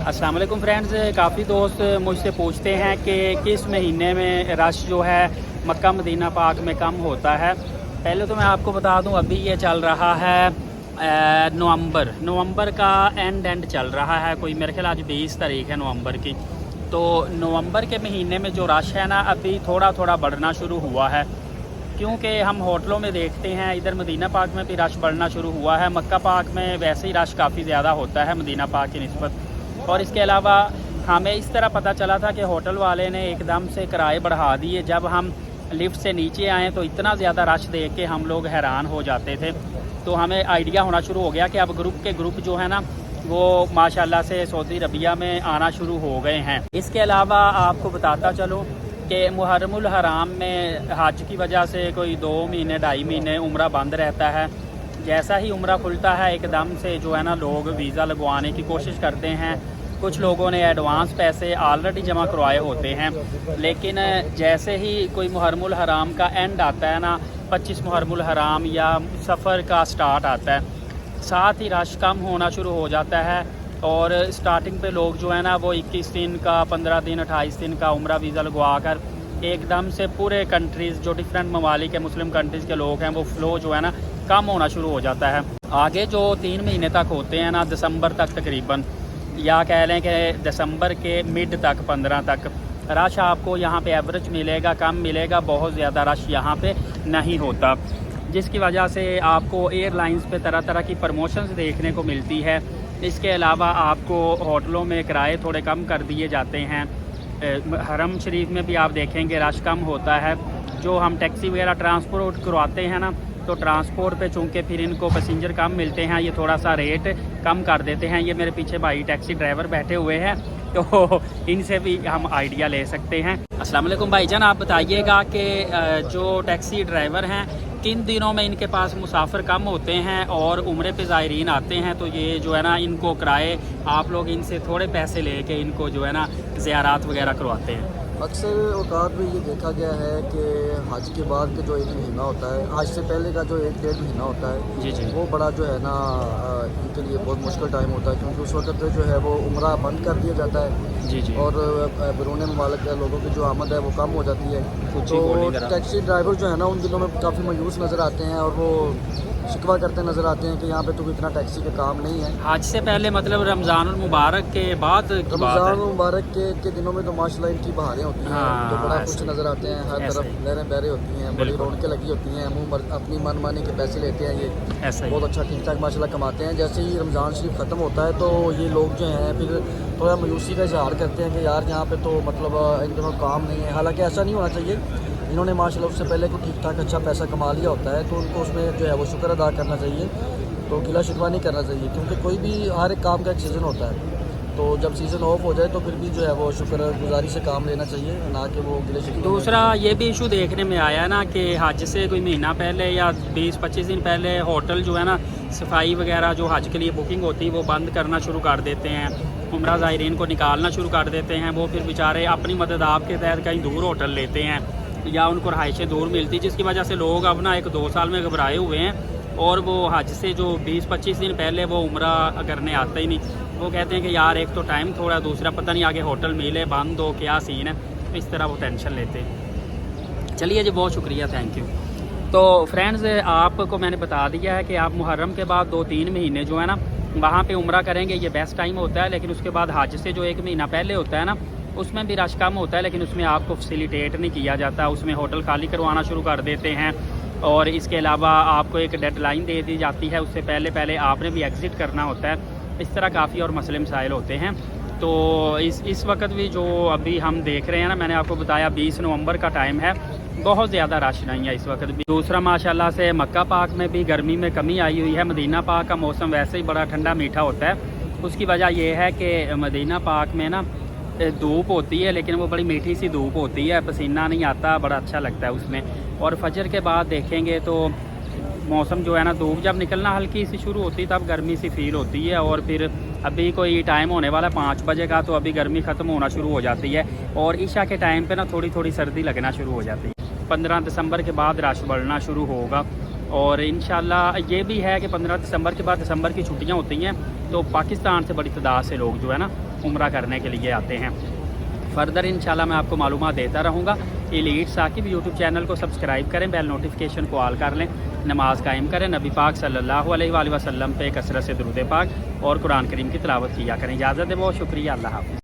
अस्सलाम वालेकुम फ्रेंड्स, काफ़ी दोस्त मुझसे पूछते हैं कि किस महीने में रश जो है मक्का मदीना पाक में कम होता है। पहले तो मैं आपको बता दूं, अभी ये चल रहा है नवंबर का एंड चल रहा है। कोई मेरे ख्याल आज 20 तारीख है नवंबर की। तो नवंबर के महीने में जो रश है ना, अभी थोड़ा थोड़ा बढ़ना शुरू हुआ है, क्योंकि हम होटलों में देखते हैं इधर मदीना पाक में भी रश बढ़ना शुरू हुआ है। मक्का पाक में वैसे ही रश काफ़ी ज़्यादा होता है मदीना पाक की निस्बत। और इसके अलावा हमें इस तरह पता चला था कि होटल वाले ने एकदम से किराए बढ़ा दिए। जब हम लिफ्ट से नीचे आए तो इतना ज़्यादा रश देख के हम लोग हैरान हो जाते थे। तो हमें आइडिया होना शुरू हो गया कि अब ग्रुप जो है ना, वो माशाल्लाह से सऊदी अरबिया में आना शुरू हो गए हैं। इसके अलावा आपको बताता चलूँ कि मुहर्रमुल हराम में हज की वजह से कोई 2 महीने 2.5 महीने उम्रा बंद रहता है। जैसा ही उम्रा खुलता है एकदम से जो है ना, लोग वीज़ा लगवाने की कोशिश करते हैं। कुछ लोगों ने एडवांस पैसे ऑलरेडी जमा करवाए होते हैं, लेकिन जैसे ही कोई मुहर्रमुल हराम का एंड आता है ना, 25 मुहर्रमुल हराम या सफ़र का स्टार्ट आता है, साथ ही रश कम होना शुरू हो जाता है। और स्टार्टिंग पे लोग जो है ना, वो 21 दिन का, 15 दिन, 28 दिन का उम्रा वीज़ा लगवा कर एकदम से पूरे कंट्रीज़ जो डिफरेंट ममालिक के मुस्लिम कंट्रीज़ के लोग हैं, वो फ़्लो जो है ना कम होना शुरू हो जाता है। आगे जो 3 महीने तक होते हैं ना, दिसंबर तक तकरीबन, या कह लें कि दिसंबर के मिड तक 15 तक रश आपको यहाँ पे एवरेज मिलेगा, कम मिलेगा। बहुत ज़्यादा रश यहाँ पे नहीं होता, जिसकी वजह से आपको एयरलाइंस पे तरह तरह की प्रमोशंस देखने को मिलती है। इसके अलावा आपको होटलों में किराए थोड़े कम कर दिए जाते हैं। हरम शरीफ में भी आप देखेंगे रश कम होता है। जो हम टैक्सी वगैरह ट्रांसपोर्ट करवाते हैं ना, तो ट्रांसपोर्ट पे चूँकि फिर इनको पैसेंजर कम मिलते हैं, ये थोड़ा सा रेट कम कर देते हैं। ये मेरे पीछे भाई टैक्सी ड्राइवर बैठे हुए हैं, तो इनसे भी हम आइडिया ले सकते हैं। अस्सलाम वालेकुम भाईजान, आप बताइएगा कि जो टैक्सी ड्राइवर हैं, किन दिनों में इनके पास मुसाफिर कम होते हैं और उम्रे पे ज़ायरीन आते हैं, तो ये जो है ना, इनको किराए आप लोग इनसे थोड़े पैसे लेके इनको जो है ना ज़ियारात वगैरह करवाते हैं। अक्सर औकात में ये देखा गया है कि हज के बाद के जो 1 महीना होता है, हज से पहले का जो 1-1.5 महीना होता है, जी वो बड़ा जो है ना इनके लिए बहुत मुश्किल टाइम होता है, क्योंकि उस वक्त जो है वो उम्रा बंद कर दिया जाता है। जी और बैरून ममालिक के लोगों की जो आमद है वो कम हो जाती है। तो टैक्सी ड्राइवर जो है ना, उन दिनों में काफ़ी मायूस नज़र आते हैं और वो शिकवा करते नज़र आते हैं कि यहाँ पे तो इतना टैक्सी का काम नहीं है। हज से पहले मतलब रमज़ान मुबारक के बाद रमज़ान मुबारक के दिनों में तो माशाल्लाह इनकी बहारें होती हैं। हाँ, तो बड़ा खुश नज़र आते हैं, हर तरफ लहरें बहरें होती हैं, बड़ी रौनकें लगी होती हैं। मुँह अपनी मनमानी के पैसे लेते हैं, ये बहुत अच्छा ठीक ठाक माशाल्लाह कमाते हैं। जैसे ही रमज़ान शरीफ ख़त्म होता है तो ये लोग जो हैं फिर थोड़ा मायूसी का इजहार करते हैं कि यार यहाँ पे तो मतलब इन दिनों काम नहीं है। हालांकि ऐसा नहीं होना चाहिए। इन्होंने माशाल्लाह उससे पहले को ठीक ठाक अच्छा पैसा कमा लिया होता है, तो उनको उसमें जो है वो शुक्र अदा करना चाहिए। तो गिला शिकवा नहीं करना चाहिए, क्योंकि कोई भी हर एक काम का एक सीज़न होता है। तो जब सीज़न ऑफ हो जाए तो फिर भी जो है वो शुक्र गुजारी से काम लेना चाहिए, ना कि वो गिले शिकवा। दूसरा ये भी इशू देखने में आया ना कि हज से कोई महीना पहले या 20-25 दिन पहले होटल जो है ना, सफाई वगैरह जो हज के लिए बुकिंग होती है वो बंद करना शुरू कर देते हैं। उम्रा ज़ायरीन को निकालना शुरू कर देते हैं। वो फिर बेचारे अपनी मदद आपके तहत कहीं दूर होटल लेते हैं या उनको रहाइशें दूर मिलती, जिसकी वजह से लोग अब ना 1-2 साल में घबराए हुए हैं। और वो हज से जो 20-25 दिन पहले वो उम्रा करने आते ही नहीं। वो कहते हैं कि यार एक तो टाइम थोड़ा, दूसरा पता नहीं आगे होटल मिले बंद हो, क्या सीन है। इस तरह वो टेंशन लेते हैं। चलिए जी, बहुत शुक्रिया, थैंक यू। तो फ्रेंड्स, आपको मैंने बता दिया है कि आप मुहर्रम के बाद 2-3 महीने जो है ना, वहाँ पे उम्रा करेंगे, ये बेस्ट टाइम होता है। लेकिन उसके बाद हज से जो 1 महीना पहले होता है ना, उसमें भी रश कम होता है, लेकिन उसमें आपको फैसिलिटेट नहीं किया जाता। उसमें होटल खाली करवाना शुरू कर देते हैं। और इसके अलावा आपको एक डेडलाइन दे दी जाती है, उससे पहले आपने भी एग्ज़िट करना होता है। इस तरह काफ़ी और मसले मसाइल होते हैं। तो इस वक्त भी जो अभी हम देख रहे हैं ना, मैंने आपको बताया 20 नवंबर का टाइम है, बहुत ज़्यादा रश नहीं है इस वक्त भी। दूसरा माशाल्लाह से मक्का पाक में भी गर्मी में कमी आई हुई है। मदीना पाक का मौसम वैसे ही बड़ा ठंडा मीठा होता है। उसकी वजह यह है कि मदीना पाक में ना धूप होती है, लेकिन वो बड़ी मीठी सी धूप होती है, पसीना नहीं आता, बड़ा अच्छा लगता है उसमें। और फजर के बाद देखेंगे तो मौसम जो है ना, धूप जब निकलना हल्की सी शुरू होती है तब गर्मी सी फील होती है। और फिर अभी कोई टाइम होने वाला 5 बजे का, तो अभी गर्मी ख़त्म होना शुरू हो जाती है। और ईशा के टाइम पे ना थोड़ी थोड़ी सर्दी लगना शुरू हो जाती है। 15 दिसंबर के बाद रश बढ़ना शुरू होगा। اور انشاءاللہ یہ بھی ہے کہ 15 دسمبر کے بعد دسمبر کی چھٹیاں ہوتی ہیں تو پاکستان سے بڑی تعداد سے لوگ جو ہے نا عمرہ کرنے کے لیے آتے ہیں. فردر انشاءاللہ میں آپ کو معلومات دیتا رہوں گا. ایلیٹ ثاقب یوٹیوب چینل کو سبسکرائب کریں, بیل نوٹیفیکیشن کو آل کر لیں, نماز قائم کریں, نبی پاک صلی اللہ علیہ وآلہ وسلم پہ کثرت سے درود پاک اور قرآن کریم کی تلاوت کیا کریں. اجازت ہے, بہت شکریہ, اللہ حافظ.